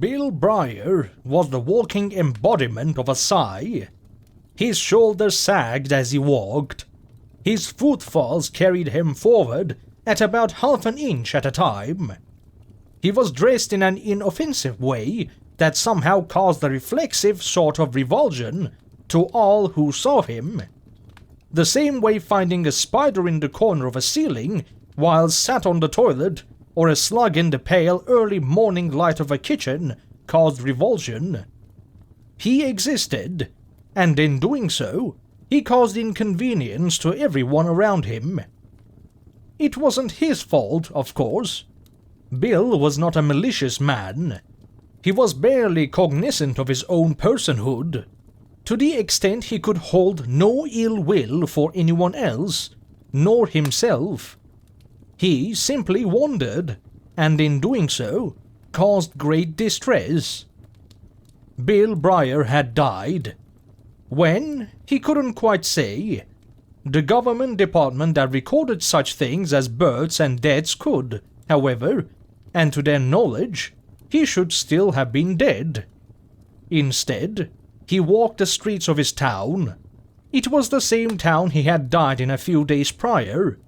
Bill Briar was the walking embodiment of a sigh. His shoulders sagged as he walked. His footfalls carried him forward at about half an inch at a time. He was dressed in an inoffensive way that somehow caused a reflexive sort of revulsion to all who saw him. The same way finding a spider in the corner of a ceiling while sat on the toilet, or a slug in the pale early morning light of a kitchen caused revulsion. He existed, and in doing so, he caused inconvenience to everyone around him. It wasn't his fault, of course. Bill was not a malicious man. He was barely cognizant of his own personhood, to the extent he could hold no ill will for anyone else, nor himself. He simply wandered, and in doing so, caused great distress. Bill Briar had died. When? He couldn't quite say. The government department that recorded such things as births and deaths could, however, and to their knowledge, he should still have been dead. Instead, he walked the streets of his town. It was the same town he had died in a few days prior.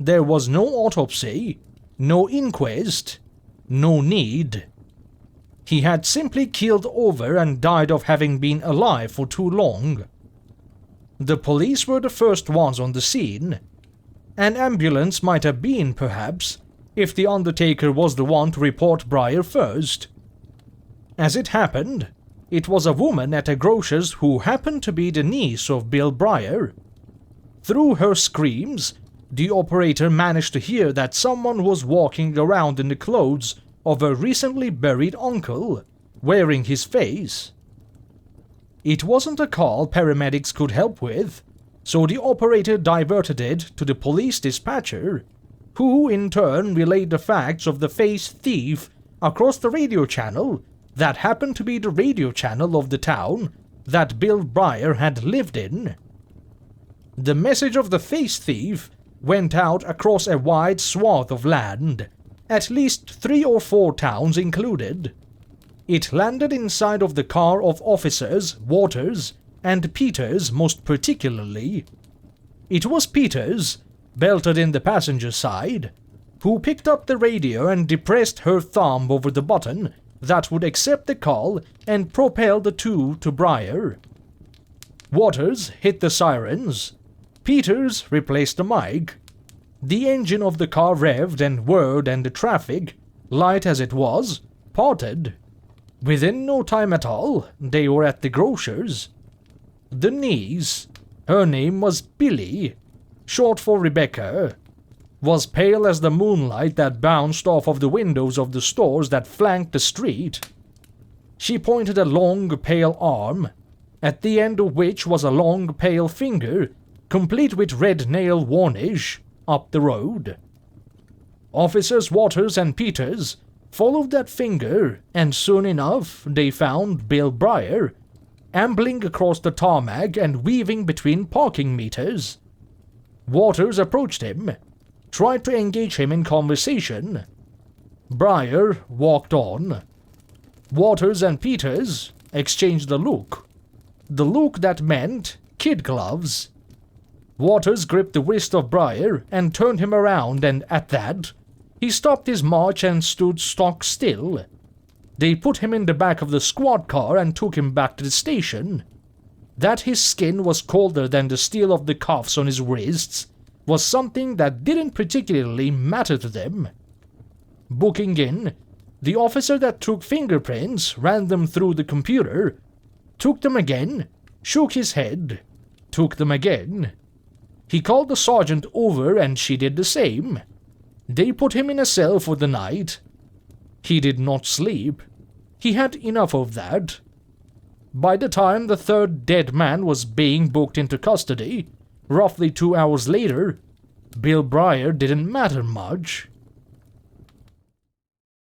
There was no autopsy, no inquest, no need. He had simply keeled over and died of having been alive for too long. The police were the first ones on the scene. An ambulance might have been, perhaps, if the undertaker was the one to report Briar first. As it happened, it was a woman at a grocer's who happened to be the niece of Bill Briar. Through her screams, the operator managed to hear that someone was walking around in the clothes of her recently buried uncle, wearing his face. It wasn't a call paramedics could help with, so the operator diverted it to the police dispatcher, who in turn relayed the facts of the face thief across the radio channel that happened to be the radio channel of the town that Bill Briar had lived in. The message of the face thief went out across a wide swath of land, at least 3 or 4 towns included. It landed inside of the car of officers Waters and Peters most particularly. It was Peters, belted in the passenger side, who picked up the radio and depressed her thumb over the button that would accept the call and propel the two to Briar. Waters hit the sirens. Peters replaced the mic. The engine of the car revved and whirred, and the traffic, light as it was, parted. Within no time at all, they were at the grocer's. The niece, her name was Billy, short for Rebecca, was pale as the moonlight that bounced off of the windows of the stores that flanked the street. She pointed a long, pale arm, at the end of which was a long, pale finger, complete with red nail varnish, up the road. Officers Waters and Peters followed that finger, and soon enough they found Bill Briar, ambling across the tarmac and weaving between parking meters. Waters approached him, tried to engage him in conversation. Briar walked on. Waters and Peters exchanged a look. The look that meant kid gloves. Waters gripped the wrist of Briar and turned him around, and at that, he stopped his march and stood stock still. They put him in the back of the squad car and took him back to the station. That his skin was colder than the steel of the cuffs on his wrists was something that didn't particularly matter to them. Booking in, the officer that took fingerprints ran them through the computer, took them again, shook his head, took them again. He called the sergeant over and she did the same. They put him in a cell for the night. He did not sleep. He had enough of that. By the time the third dead man was being booked into custody, roughly 2 hours later, Bill Briar didn't matter much.